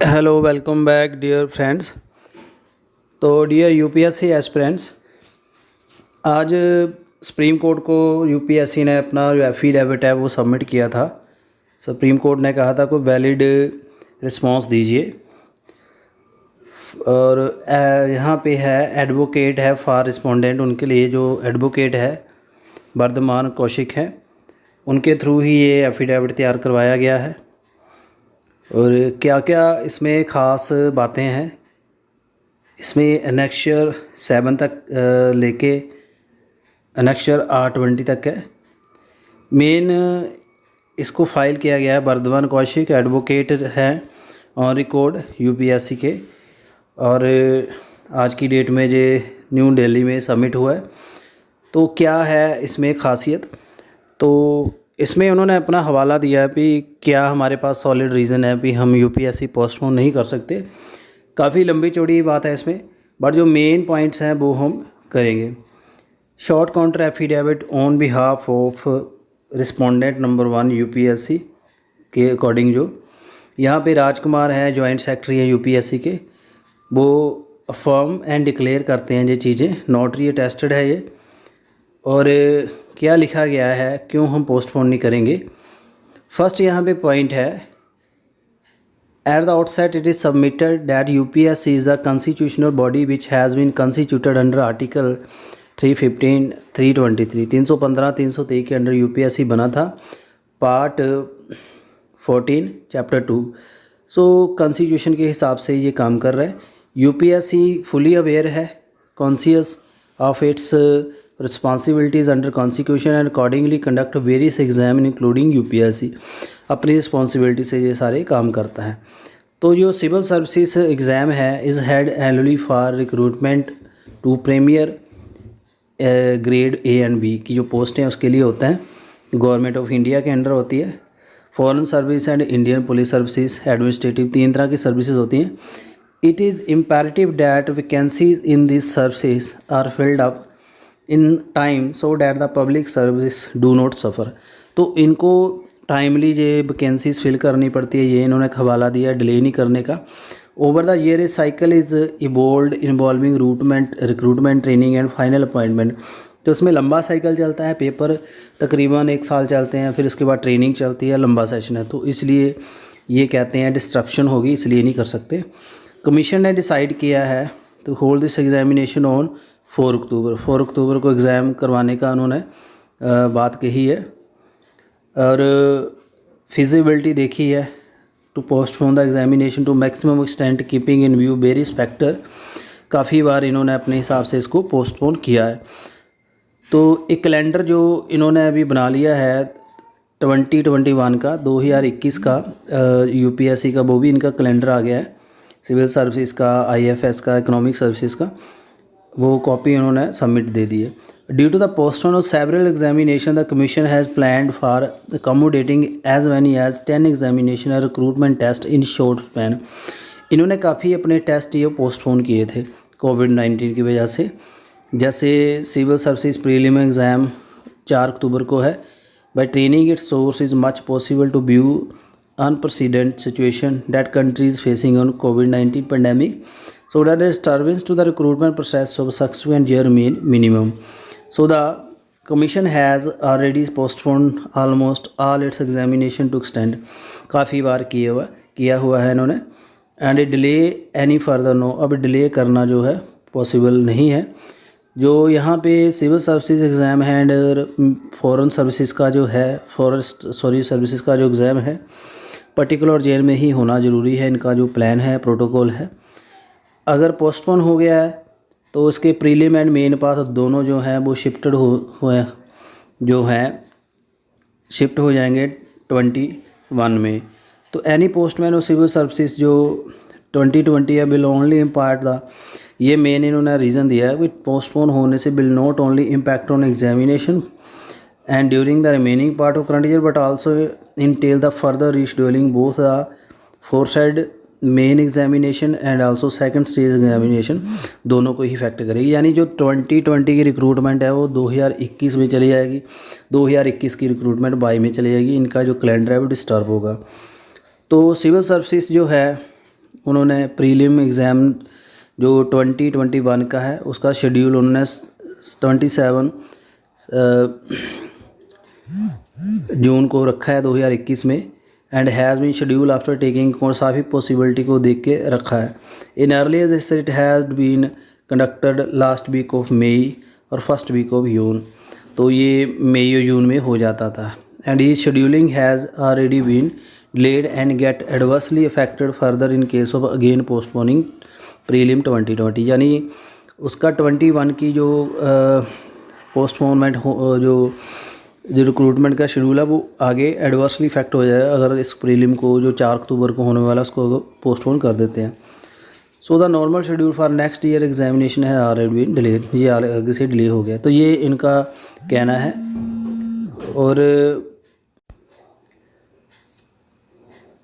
Hello welcome back dear friends. तो dear UPSC aspirants, आज supreme court को UPSC ने अपना जो एफिडेविट है वो सबमिट किया था। सुप्रीम कोर्ट ने कहा था कोई वैलिड रिस्पांस दीजिए। और यहाँ पे है एडवोकेट है फॉर रिस्पोंडेंट, उनके लिए जो एडवोकेट है वर्धमान कौशिक है, उनके थ्रू ही ये एफिडेविट तैयार करवाया गया है। और क्या क्या इसमें ख़ास बातें हैं, इसमें एनेक्चर 7 तक लेके एनेक्चर R20 तक है। मेन इसको फ़ाइल किया गया है वर्धमान कौशिक, एडवोकेट हैं ऑन रिकॉर्ड यूपीएससी के, और आज की डेट में ये न्यू दिल्ली में सबमिट हुआ है। तो क्या है इसमें ख़ासियत, तो इसमें उन्होंने अपना हवाला दिया है कि क्या हमारे पास सॉलिड रीज़न है कि हम यूपीएससी पोस्टपोन नहीं कर सकते। काफ़ी लंबी चौड़ी बात है इसमें, बट जो मेन पॉइंट्स हैं वो हम करेंगे। Short counter affidavit on behalf of respondent number 1 UPSC के अकॉर्डिंग, जो यहाँ पे राजकुमार हैं, जॉइंट सेक्रेटरी हैं यूपीएससी के, वो अफर्म एंड डिक्लेयर करते हैं ये चीज़ें, नोटरी अटेस्टेड है ये। और क्या लिखा गया है, क्यों हम पोस्टपोन नहीं करेंगे। फर्स्ट यहाँ पे पॉइंट है, at the outset it is submitted that UPSC is a constitutional body which has been constituted under article 315, 323, 315, 323 के अंडर यूपीएससी बना था, पार्ट 14 चैप्टर 2। सो कॉन्स्टिट्यूशन के हिसाब से ये काम कर रहा है। यूपीएससी फुली अवेयर है, conscious of its responsibilities under constitution and accordingly conduct various exam including UPSC। अपनी रिस्पॉन्सिबिलिटी से ये सारे काम करता है। तो जो सिविल सर्विसेज एग्ज़ाम है is held annually for recruitment to premier grade A and B की जो पोस्ट हैं उसके लिए होता है, गवर्नमेंट ऑफ इंडिया के अंडर होती है। Foreign service and Indian police services administrative, 3 तरह की सर्विसेज होती हैं। It is imperative that vacancies in this services are filled up in time so that the public service do not suffer. तो इनको timely ये vacancies fill करनी पड़ती है, ये इन्होंने हवाला दिया, डिले नहीं करने का। Over the year is cycle is evolved involving recruitment training and final appointment. तो उसमें लंबा साइकिल चलता है, पेपर तकरीबन 1 साल चलते हैं, फिर उसके बाद ट्रेनिंग चलती है, लंबा सेशन है। तो इसलिए ये कहते हैं डिस्ट्रप्शन होगी, इसलिए नहीं कर सकते। कमीशन ने डिसाइड किया है तो hold this examination on 4 October को एग्ज़ाम करवाने का उन्होंने बात कही है। और फिजिबिलिटी देखी है to postpone the examination to maximum extent keeping in view various factor. काफ़ी बार इन्होंने अपने हिसाब से इसको पोस्टपोन किया है। तो एक कैलेंडर जो इन्होंने अभी बना लिया है 2021 का, 2021 का यूपीएससी का, वो भी इनका कैलेंडर आ गया है। सिविल सर्विसेज का, IFS का, इकोनॉमिक सर्विसेज का, वो कॉपी उन्होंने सबमिट दे दी है। Due to the postpone of several examination the commission has planned for accommodating as many as 10 examination और recruitment test in short span. इन्होंने काफ़ी अपने टेस्ट ये पोस्टपोन किए थे कोविड-19 की वजह से। जैसे civil services prelim exam 4 October को है। By training its source is much possible to view unprecedented situation that country is facing on कोविड-19 pandemic, so that the disturbance to the recruitment process of subsequent year remain minimum. So the commission has already postponed almost all its examination to extend। काफ़ी बार किया हुआ है इन्होंने। And delay any further no, अब delay करना जो है possible नहीं है। जो यहाँ पे सिविल सर्विसेज एग्ज़ाम है एंड फॉरेन सर्विसेज का जो है, सर्विसेज का जो एग्ज़ाम है पर्टिकुलर जेल में ही होना ज़रूरी है। इनका जो प्लान है, प्रोटोकॉल है। अगर पोस्टपोन हो गया है तो उसके प्रीलिम एंड मेन पाथ दोनों जो हैं वो शिफ्ट हो जाएंगे 21 में। तो एनी पोस्टमैन और सिविल सर्विसेज जो 2020 है विल ओनली इम्पैक्ट द, ये मेन इन्होंने रीज़न दिया है कि पोस्टपोन होने से will not only impact on examination and during the remaining part of current year but also Intel the further rescheduling both the foresight main examination and also second stage examination, दोनों को ही effect करेगी। यानी जो 2020 की recruitment है वो 2021 में चली जाएगी, 2021 की रिक्रूटमेंट 22 में चली जाएगी। इनका जो कैलेंडर है वो डिस्टर्ब होगा। तो सिविल सर्विसेज जो है उन्होंने प्रीलिम एग्ज़ाम जो 2021 का है उसका शेड्यूल उन्होंने 27 जून को रखा है 2021 में, and has been schedule after taking काफ़ी पॉसिबिलिटी को देख के रखा है। In earlier this it has been conducted last week of May और फर्स्ट वीक ऑफ जून, तो ये मई और जून में हो जाता था। And he scheduling has already been delayed and get adversely affected further in case of again postponing prelim 2020, यानी उसका 21 की जो पोस्टपोनमेंट जो रिक्रूटमेंट का शेड्यूल है वो आगे एडवर्सली इफेक्ट हो जाएगा अगर इस प्रीलिम को जो 4 अक्टूबर को होने वाला उसको पोस्टपोन कर देते हैं। So the normal schedule for next year examination है ऑलरेडी बीन डिलेड, ये आगे से डिले हो गया, तो ये इनका कहना है। और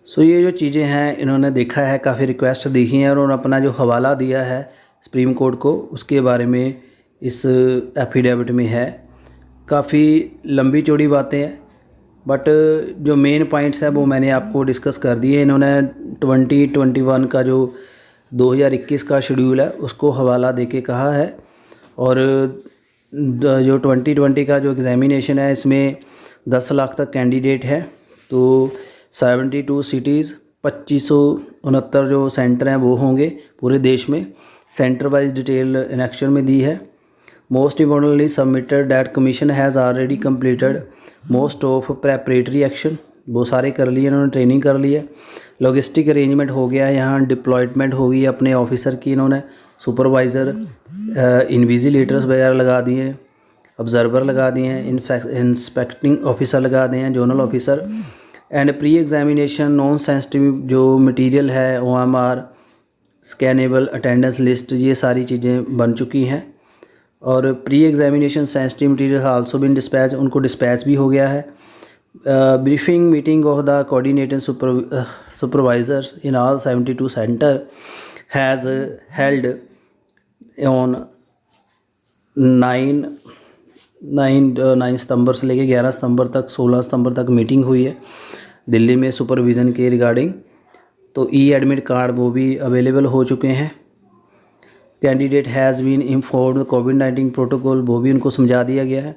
सो ये जो चीज़ें हैं इन्होंने देखा है, काफ़ी रिक्वेस्ट देखी हैं और उन्होंने अपना जो हवाला दिया है सुप्रीम कोर्ट को उसके बारे में इस एफिडेविट में है। काफ़ी लंबी चौड़ी बातें हैं बट जो मेन पॉइंट्स हैं वो मैंने आपको डिस्कस कर दिए। इन्होंने 2021 का जो 2021 का शेड्यूल है उसको हवाला देके कहा है, और जो 2020 का जो एग्ज़ामिनेशन है इसमें 10 लाख तक कैंडिडेट है, तो 72 सिटीज़ 2569 जो सेंटर हैं वो होंगे पूरे देश में। सेंटर वाइज डिटेल इनेक्शन में दी है। Most importantly submitted that commission has already completed most of preparatory action, वो सारे कर लिए इन्होंने, ट्रेनिंग कर ली है। लॉजिस्टिक अरेंजमेंट हो गया है, यहाँ डिप्लॉयमेंट होगी अपने ऑफिसर की, इन्होंने सुपरवाइज़र इन्विजिलेटर्स वगैरह लगा दिए, ऑब्जर्वर लगा दिए हैं, इंस्पेक्टिंग ऑफिसर लगा दिए हैं, zonal officer. And pre examination non sensitive जो मटेरियल है OMR, स्कैनेबल अटेंडेंस लिस्ट, ये सारी चीज़ें बन चुकी हैं। और pre examination sensitive material also been dispatch, उनको डिस्पैच भी हो गया है। Briefing meeting of the coordinating supervisor in all 72 centre has held on 9 सितंबर से लेके 11 सितंबर तक, 16 सितंबर तक मीटिंग हुई है दिल्ली में सुपरविज़न के रिगार्डिंग। तो एडमिट कार्ड वो भी अवेलेबल हो चुके हैं। कैंडिडेट हैज़ बीन इन्फॉर्म्ड कोविड-19 प्रोटोकॉल, वो भी उनको समझा दिया गया है।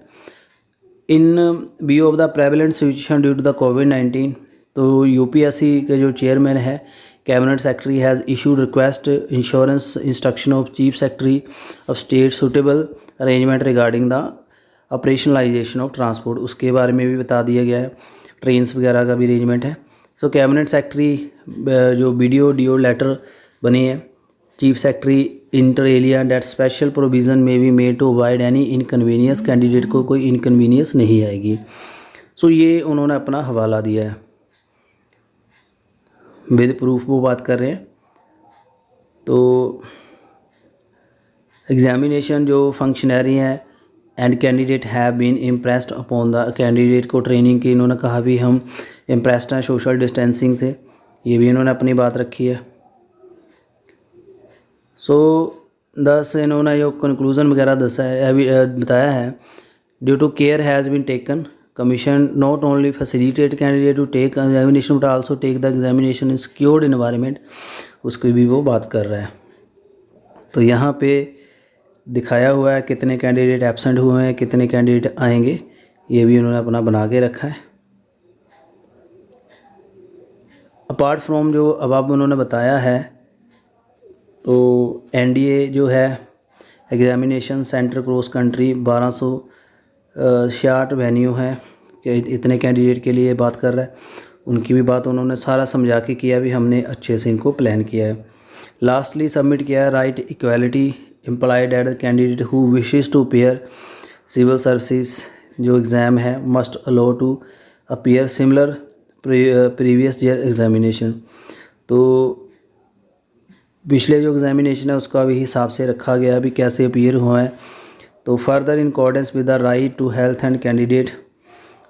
In view of the prevalent situation due to the कोविड-19, तो UPSC के जो चेयरमैन है cabinet secretary has issued request insurance instruction of chief secretary of state suitable arrangement regarding the operationalisation of transport, उसके बारे में भी बता दिया गया है। ट्रेन्स वगैरह का भी अरेंजमेंट है। सो कैबिनेट सेक्रेटरी जो BDO लेटर बनी है, chief secretary inter alia date special provision में भी made to avoid any inconvenience, candidate को कोई इनकन्वीनियंस नहीं आएगी। सो ये उन्होंने अपना हवाला दिया है, विद प्रूफ वो बात कर रहे हैं। तो एग्जामिनेशन जो फंक्शनरी हैं and candidate have been impressed upon the, candidate को ट्रेनिंग की इन्होंने कहा भी हम इम्प्रेस्ड हैं सोशल डिस्टेंसिंग से, ये भी इन्होंने अपनी बात रखी है। सो दस इन्होंने जो कंक्लूज़न वगैरह बताया है, due to care has been taken commission not only facilitate candidate to take examination but also take the examination in secured environment, उसकी भी वो बात कर रहा है। तो यहाँ पे दिखाया हुआ है कितने कैंडिडेट एब्सेंट हुए हैं, कितने कैंडिडेट आएंगे, ये भी उन्होंने अपना बना के रखा है। अपार्ट फ्रॉम जो अब उन्होंने बताया है, तो NDA जो है examination centre cross country 1266 venue है कि इतने कैंडिडेट के लिए बात कर रहा है, उनकी भी बात उन्होंने सारा समझा के किया भी, हमने अच्छे से इनको प्लान किया है। लास्टली सबमिट किया है right equality implied at the candidate who wishes to appear civil services जो एग्ज़ाम है must allow to appear similar previous year examination, तो पिछले जो एग्ज़ामिनेशन है उसका भी हिसाब से रखा गया भी कैसे अपीयर हुआ है। तो further in accordance with the right to health and candidate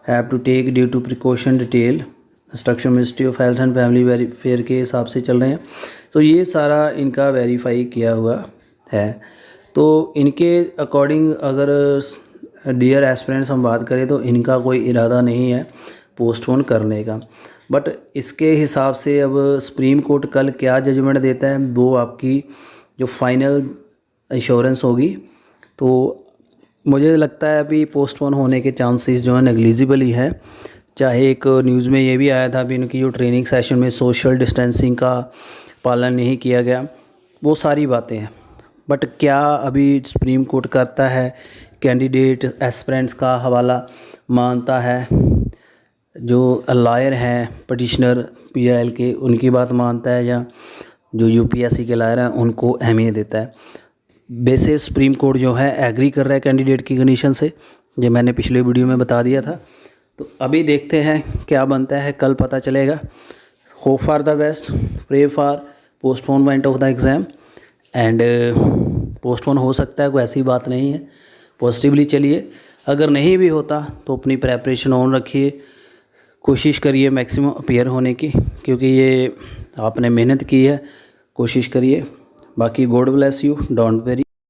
have to take due to precaution detail instruction ministry of health and family welfare के हिसाब से चल रहे हैं। तो ये सारा इनका वेरीफाई किया हुआ है। तो इनके अकॉर्डिंग अगर डियर एस्पिरेंट्स हम बात करें तो इनका कोई इरादा नहीं है पोस्टपोन करने का। बट इसके हिसाब से अब सुप्रीम कोर्ट कल क्या जजमेंट देता है वो आपकी जो फाइनल इंश्योरेंस होगी। तो मुझे लगता है अभी पोस्टपोन होने के चांसेस जो है नेग्लिजिबल ही है। चाहे एक न्यूज़ में ये भी आया था अभी इनकी जो ट्रेनिंग सेशन में सोशल डिस्टेंसिंग का पालन नहीं किया गया, वो सारी बातें हैं। बट क्या अभी सुप्रीम कोर्ट करता है, कैंडिडेट एस्पिरेंट्स का हवाला मानता है, जो लॉयर हैं पटिशनर पीआईएल के उनकी बात मानता है, या जो यूपीएससी के लॉयर हैं उनको अहमियत देता है। वैसे सुप्रीम कोर्ट जो है एग्री कर रहा है कैंडिडेट की कंडीशन से, जो मैंने पिछले वीडियो में बता दिया था। तो अभी देखते हैं क्या बनता है, कल पता चलेगा। Hope for the best, pray for postponement of the exam and postpone हो सकता है, कोई ऐसी बात नहीं है। पॉजिटिवली चलिए, अगर नहीं भी होता तो अपनी प्रेपरेशन ऑन रखिए, कोशिश करिए मैक्सिमम अपीयर होने की, क्योंकि ये आपने मेहनत की है, कोशिश करिए। बाकी God bless you, don't very.